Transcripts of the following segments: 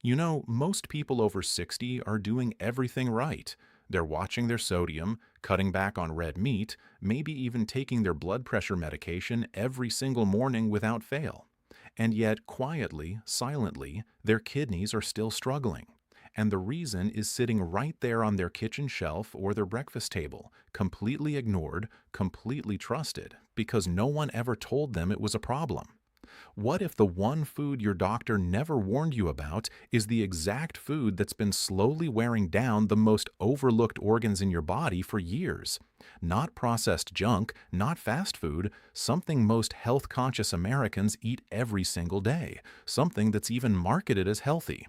You know, most people over 60 are doing everything right. They're watching their sodium, cutting back on red meat, maybe even taking their blood pressure medication every single morning without fail. And yet, quietly, silently, their kidneys are still struggling. And the reason is sitting right there on their kitchen shelf or their breakfast table, completely ignored, completely trusted, because no one ever told them it was a problem. What if the one food your doctor never warned you about is the exact food that's been slowly wearing down the most overlooked organs in your body for years? Not processed junk, not fast food, something most health conscious Americans eat every single day, something that's even marketed as healthy.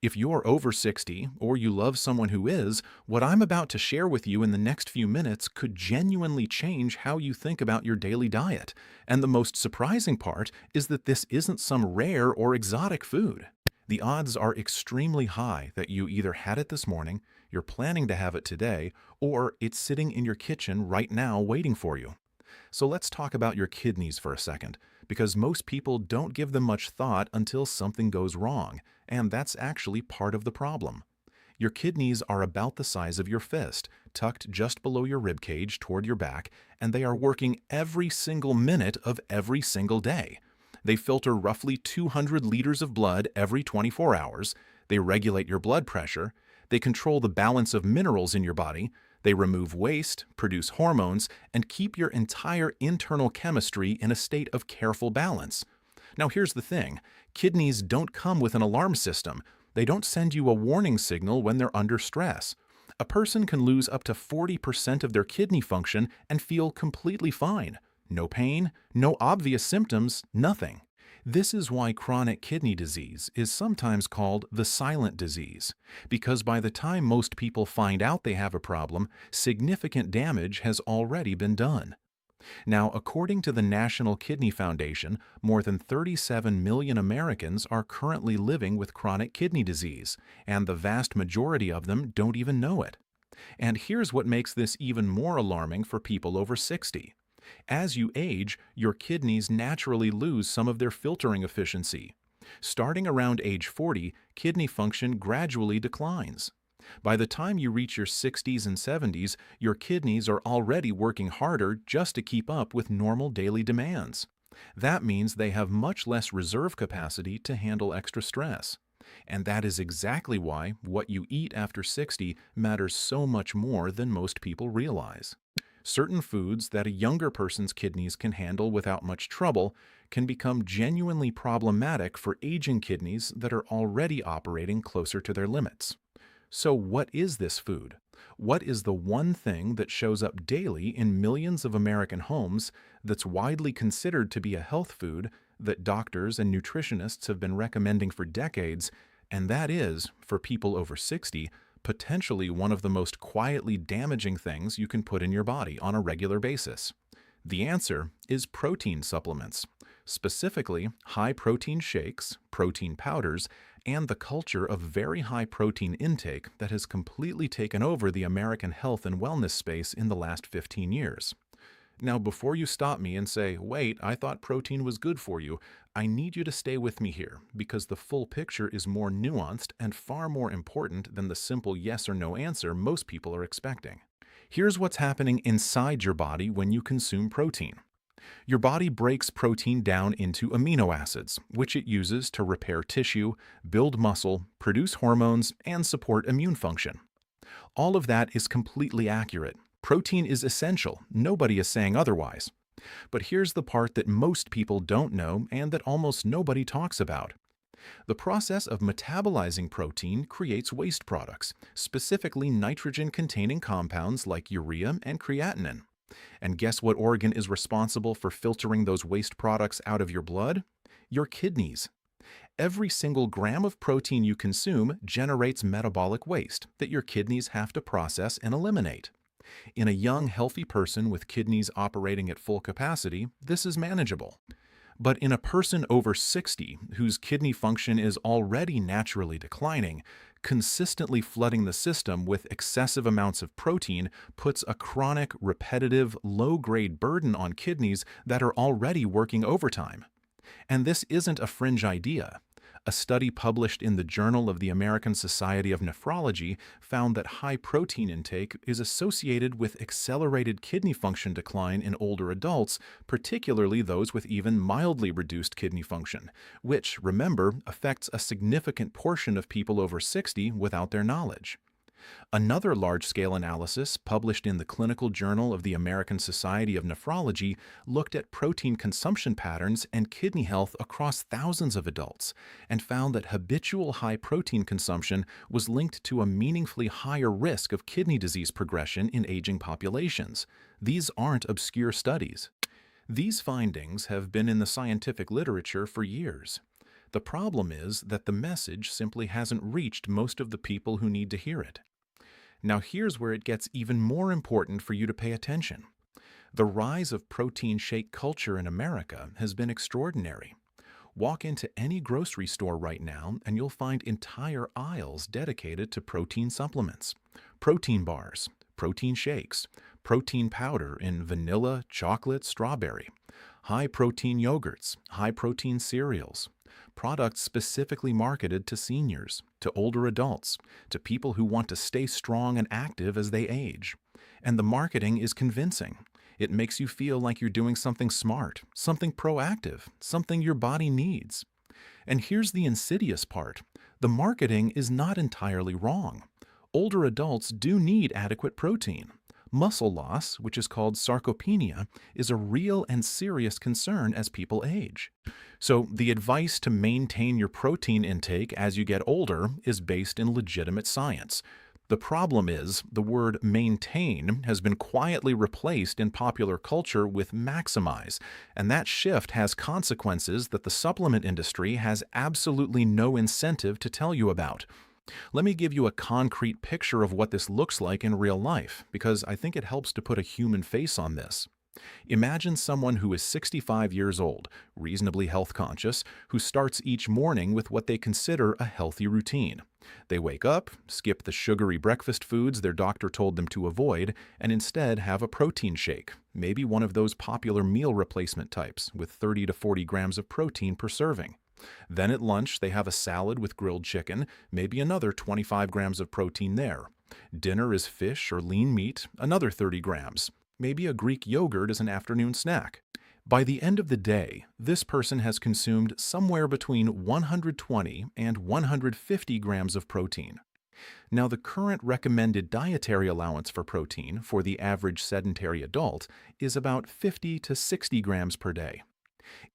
If you're over 60 or you love someone who is, what I'm about to share with you in the next few minutes could genuinely change how you think about your daily diet. And the most surprising part is that this isn't some rare or exotic food. The odds are extremely high that you either had it this morning, you're planning to have it today, or it's sitting in your kitchen right now waiting for you. So let's talk about your kidneys for a second, because most people don't give them much thought until something goes wrong, and that's actually part of the problem. Your kidneys are about the size of your fist, tucked just below your rib cage toward your back, and they are working every single minute of every single day. They filter roughly 200 liters of blood every 24 hours, they regulate your blood pressure, they control the balance of minerals in your body, they remove waste, produce hormones, and keep your entire internal chemistry in a state of careful balance. Now here's the thing, kidneys don't come with an alarm system. They don't send you a warning signal when they're under stress. A person can lose up to 40% of their kidney function and feel completely fine. No pain, no obvious symptoms, nothing. This is why chronic kidney disease is sometimes called the silent disease, because by the time most people find out they have a problem, significant damage has already been done. Now, according to the National Kidney Foundation, more than 37 million Americans are currently living with chronic kidney disease, and the vast majority of them don't even know it. And here's what makes this even more alarming for people over 60. As you age, your kidneys naturally lose some of their filtering efficiency. Starting around age 40, kidney function gradually declines. By the time you reach your 60s and 70s, your kidneys are already working harder just to keep up with normal daily demands. That means they have much less reserve capacity to handle extra stress. And that is exactly why what you eat after 60 matters so much more than most people realize. Certain foods that a younger person's kidneys can handle without much trouble can become genuinely problematic for aging kidneys that are already operating closer to their limits. So what is this food? What is the one thing that shows up daily in millions of American homes that's widely considered to be a health food that doctors and nutritionists have been recommending for decades, and that is, for people over 60, potentially one of the most quietly damaging things you can put in your body on a regular basis? The answer is protein supplements, specifically high-protein shakes, protein powders, and the culture of very high protein intake that has completely taken over the American health and wellness space in the last 15 years. Now, before you stop me and say, wait, I thought protein was good for you, I need you to stay with me here because the full picture is more nuanced and far more important than the simple yes or no answer most people are expecting. Here's what's happening inside your body when you consume protein. Your body breaks protein down into amino acids, which it uses to repair tissue, build muscle, produce hormones, and support immune function. All of that is completely accurate. Protein is essential. Nobody is saying otherwise. But here's the part that most people don't know and that almost nobody talks about. The process of metabolizing protein creates waste products, specifically nitrogen-containing compounds like urea and creatinine. And guess what organ is responsible for filtering those waste products out of your blood? Your kidneys. Every single gram of protein you consume generates metabolic waste that your kidneys have to process and eliminate. In a young, healthy person with kidneys operating at full capacity, this is manageable. But in a person over 60 whose kidney function is already naturally declining, consistently flooding the system with excessive amounts of protein puts a chronic, repetitive, low-grade burden on kidneys that are already working overtime. And this isn't a fringe idea. A study published in the Journal of the American Society of Nephrology found that high protein intake is associated with accelerated kidney function decline in older adults, particularly those with even mildly reduced kidney function, which, remember, affects a significant portion of people over 60 without their knowledge. Another large-scale analysis, published in the Clinical Journal of the American Society of Nephrology, looked at protein consumption patterns and kidney health across thousands of adults and found that habitual high protein consumption was linked to a meaningfully higher risk of kidney disease progression in aging populations. These aren't obscure studies. These findings have been in the scientific literature for years. The problem is that the message simply hasn't reached most of the people who need to hear it. Now here's where it gets even more important for you to pay attention. The rise of protein shake culture in America has been extraordinary. Walk into any grocery store right now and you'll find entire aisles dedicated to protein supplements, protein bars, protein shakes, protein powder in vanilla, chocolate, strawberry, high-protein yogurts, high-protein cereals, products specifically marketed to seniors, to older adults, to people who want to stay strong and active as they age. And the marketing is convincing. It makes you feel like you're doing something smart, something proactive, something your body needs. And here's the insidious part. The marketing is not entirely wrong. Older adults do need adequate protein. Muscle loss, which is called sarcopenia, is a real and serious concern as people age. So the advice to maintain your protein intake as you get older is based in legitimate science. The problem is the word maintain has been quietly replaced in popular culture with maximize, and that shift has consequences that the supplement industry has absolutely no incentive to tell you about. Let me give you a concrete picture of what this looks like in real life, because I think it helps to put a human face on this. Imagine someone who is 65 years old, reasonably health conscious, who starts each morning with what they consider a healthy routine. They wake up, skip the sugary breakfast foods their doctor told them to avoid, and instead have a protein shake, maybe one of those popular meal replacement types with 30 to 40 grams of protein per serving. Then at lunch, they have a salad with grilled chicken, maybe another 25 grams of protein there. Dinner is fish or lean meat, another 30 grams. Maybe a Greek yogurt as an afternoon snack. By the end of the day, this person has consumed somewhere between 120 and 150 grams of protein. Now, the current recommended dietary allowance for protein for the average sedentary adult is about 50 to 60 grams per day.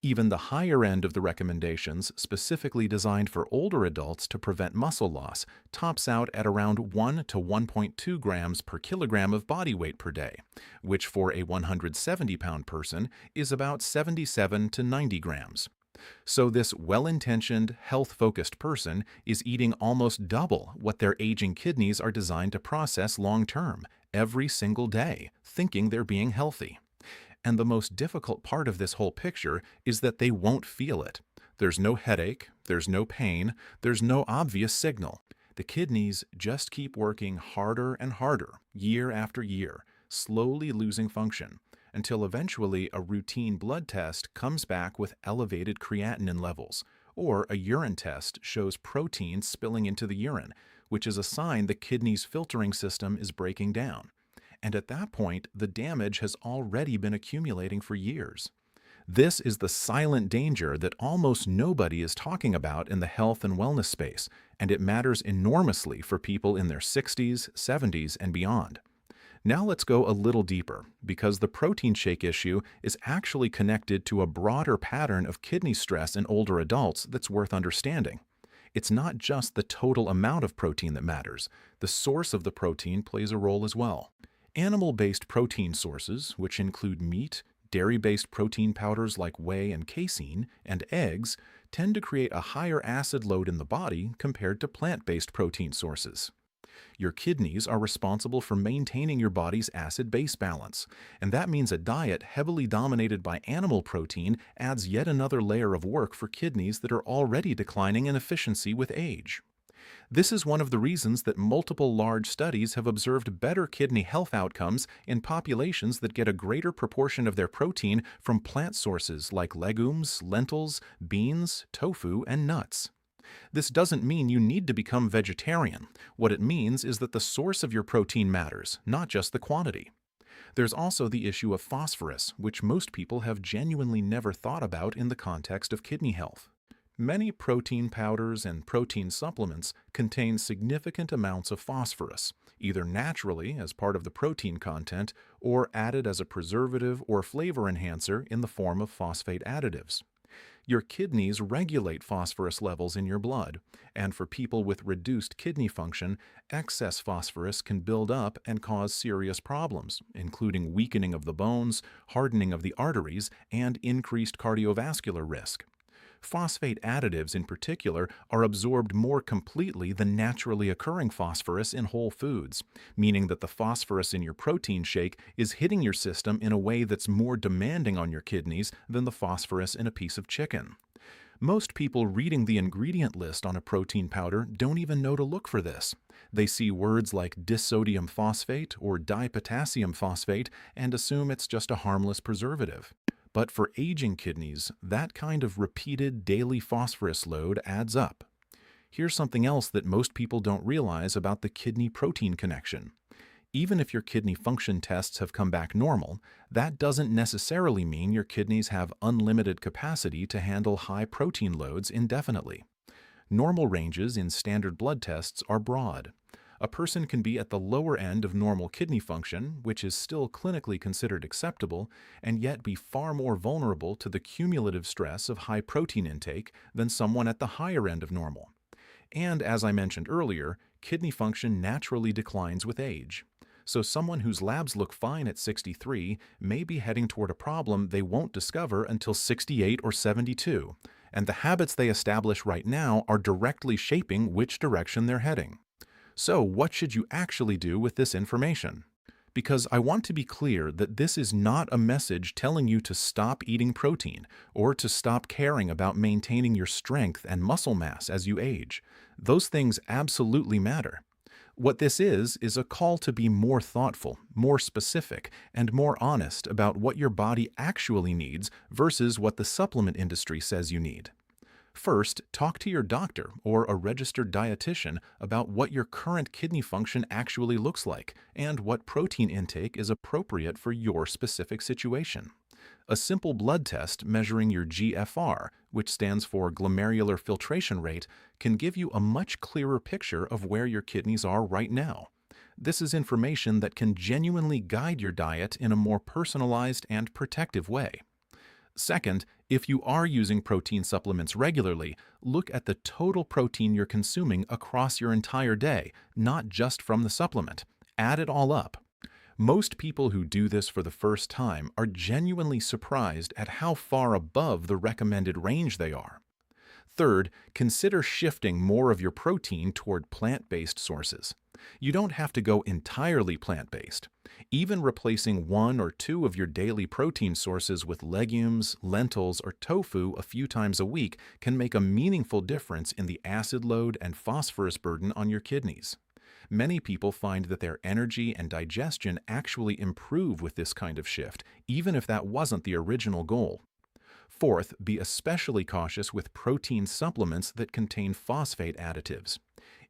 Even the higher end of the recommendations, specifically designed for older adults to prevent muscle loss, tops out at around 1 to 1.2 grams per kilogram of body weight per day, which for a 170-pound person is about 77 to 90 grams. So this well-intentioned, health-focused person is eating almost double what their aging kidneys are designed to process long-term, every single day, thinking they're being healthy. And the most difficult part of this whole picture is that they won't feel it. There's no headache, there's no pain, there's no obvious signal. The kidneys just keep working harder and harder, year after year, slowly losing function, until eventually a routine blood test comes back with elevated creatinine levels, or a urine test shows protein spilling into the urine, which is a sign the kidney's filtering system is breaking down. And at that point, the damage has already been accumulating for years. This is the silent danger that almost nobody is talking about in the health and wellness space, and it matters enormously for people in their 60s, 70s, and beyond. Now let's go a little deeper, because the protein shake issue is actually connected to a broader pattern of kidney stress in older adults that's worth understanding. It's not just the total amount of protein that matters. The source of the protein plays a role as well. Animal-based protein sources, which include meat, dairy-based protein powders like whey and casein, and eggs, tend to create a higher acid load in the body compared to plant-based protein sources. Your kidneys are responsible for maintaining your body's acid-base balance, and that means a diet heavily dominated by animal protein adds yet another layer of work for kidneys that are already declining in efficiency with age. This is one of the reasons that multiple large studies have observed better kidney health outcomes in populations that get a greater proportion of their protein from plant sources like legumes, lentils, beans, tofu, and nuts. This doesn't mean you need to become vegetarian. What it means is that the source of your protein matters, not just the quantity. There's also the issue of phosphorus, which most people have genuinely never thought about in the context of kidney health. Many protein powders and protein supplements contain significant amounts of phosphorus, either naturally as part of the protein content or added as a preservative or flavor enhancer in the form of phosphate additives. Your kidneys regulate phosphorus levels in your blood, and for people with reduced kidney function, excess phosphorus can build up and cause serious problems, including weakening of the bones, hardening of the arteries, and increased cardiovascular risk. Phosphate additives in particular are absorbed more completely than naturally occurring phosphorus in whole foods, meaning that the phosphorus in your protein shake is hitting your system in a way that's more demanding on your kidneys than the phosphorus in a piece of chicken. Most people reading the ingredient list on a protein powder don't even know to look for this. They see words like disodium phosphate or dipotassium phosphate and assume it's just a harmless preservative. But for aging kidneys, that kind of repeated daily phosphorus load adds up. Here's something else that most people don't realize about the kidney-protein connection. Even if your kidney function tests have come back normal, that doesn't necessarily mean your kidneys have unlimited capacity to handle high protein loads indefinitely. Normal ranges in standard blood tests are broad. A person can be at the lower end of normal kidney function, which is still clinically considered acceptable, and yet be far more vulnerable to the cumulative stress of high protein intake than someone at the higher end of normal. And as I mentioned earlier, kidney function naturally declines with age. So someone whose labs look fine at 63 may be heading toward a problem they won't discover until 68 or 72, and the habits they establish right now are directly shaping which direction they're heading. So, what should you actually do with this information? Because I want to be clear that this is not a message telling you to stop eating protein or to stop caring about maintaining your strength and muscle mass as you age. Those things absolutely matter. What this is a call to be more thoughtful, more specific, and more honest about what your body actually needs versus what the supplement industry says you need. First, talk to your doctor or a registered dietitian about what your current kidney function actually looks like and what protein intake is appropriate for your specific situation. A simple blood test measuring your GFR, which stands for glomerular filtration rate, can give you a much clearer picture of where your kidneys are right now. This is information that can genuinely guide your diet in a more personalized and protective way. Second, if you are using protein supplements regularly, look at the total protein you're consuming across your entire day, not just from the supplement. Add it all up. Most people who do this for the first time are genuinely surprised at how far above the recommended range they are. Third, consider shifting more of your protein toward plant-based sources. You don't have to go entirely plant-based. Even replacing one or two of your daily protein sources with legumes, lentils, or tofu a few times a week can make a meaningful difference in the acid load and phosphorus burden on your kidneys. Many people find that their energy and digestion actually improve with this kind of shift, even if that wasn't the original goal. Fourth, be especially cautious with protein supplements that contain phosphate additives.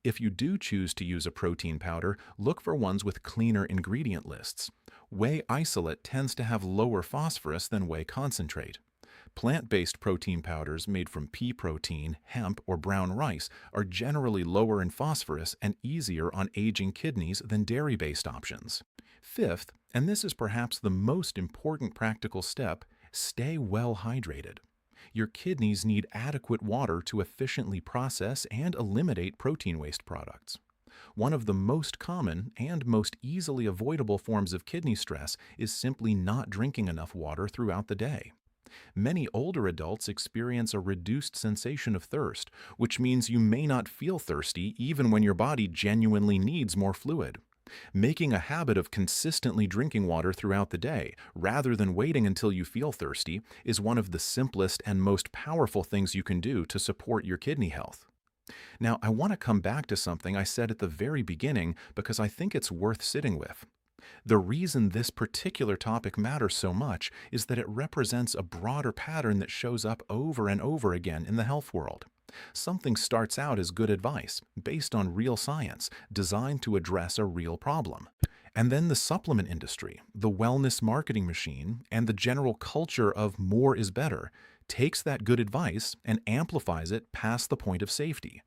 If you do choose to use a protein powder, look for ones with cleaner ingredient lists. Whey isolate tends to have lower phosphorus than whey concentrate. Plant-based protein powders made from pea protein, hemp, or brown rice are generally lower in phosphorus and easier on aging kidneys than dairy-based options. Fifth, and this is perhaps the most important practical step, stay well hydrated. Your kidneys need adequate water to efficiently process and eliminate protein waste products. One of the most common and most easily avoidable forms of kidney stress is simply not drinking enough water throughout the day. Many older adults experience a reduced sensation of thirst, which means you may not feel thirsty even when your body genuinely needs more fluid. Making a habit of consistently drinking water throughout the day, rather than waiting until you feel thirsty, is one of the simplest and most powerful things you can do to support your kidney health. Now, I want to come back to something I said at the very beginning because I think it's worth sitting with. The reason this particular topic matters so much is that it represents a broader pattern that shows up over and over again in the health world. Something starts out as good advice, based on real science, designed to address a real problem. And then the supplement industry, the wellness marketing machine, and the general culture of more is better takes that good advice and amplifies it past the point of safety.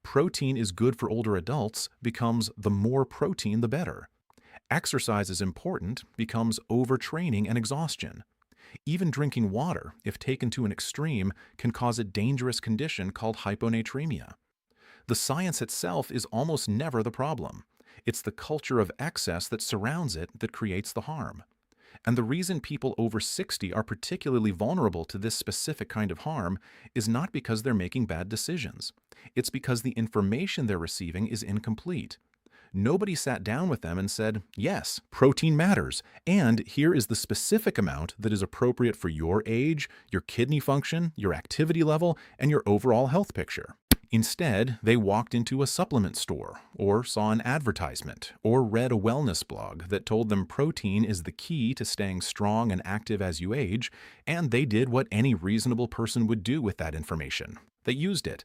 Protein is good for older adults becomes the more protein the better. Exercise is important becomes overtraining and exhaustion. Even drinking water, if taken to an extreme, can cause a dangerous condition called hyponatremia. The science itself is almost never the problem. It's the culture of excess that surrounds it that creates the harm. And the reason people over 60 are particularly vulnerable to this specific kind of harm is not because they're making bad decisions. It's because the information they're receiving is incomplete. Nobody sat down with them and said, yes, protein matters, and here is the specific amount that is appropriate for your age, your kidney function, your activity level, and your overall health picture. Instead, they walked into a supplement store, or saw an advertisement, or read a wellness blog that told them protein is the key to staying strong and active as you age, and they did what any reasonable person would do with that information. They used it.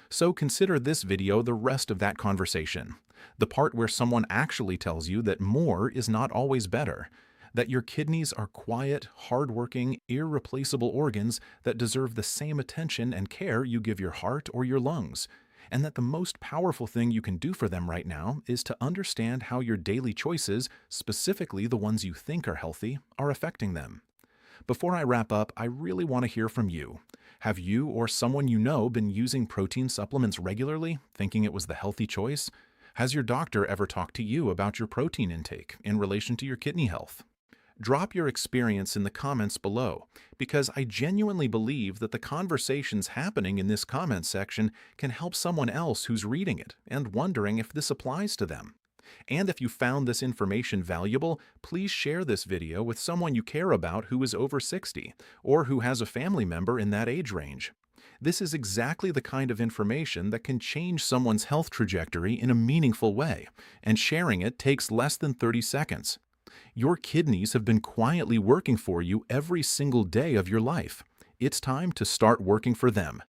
So consider this video the rest of that conversation. The part where someone actually tells you that more is not always better, that your kidneys are quiet, hardworking, irreplaceable organs that deserve the same attention and care you give your heart or your lungs, and that the most powerful thing you can do for them right now is to understand how your daily choices, specifically the ones you think are healthy, are affecting them. Before I wrap up, I really want to hear from you. Have you or someone you know been using protein supplements regularly, thinking it was the healthy choice? Has your doctor ever talked to you about your protein intake in relation to your kidney health? Drop your experience in the comments below, because I genuinely believe that the conversations happening in this comment section can help someone else who's reading it and wondering if this applies to them. And if you found this information valuable, please share this video with someone you care about who is over 60 or who has a family member in that age range. This is exactly the kind of information that can change someone's health trajectory in a meaningful way, and sharing it takes less than 30 seconds. Your kidneys have been quietly working for you every single day of your life. It's time to start working for them.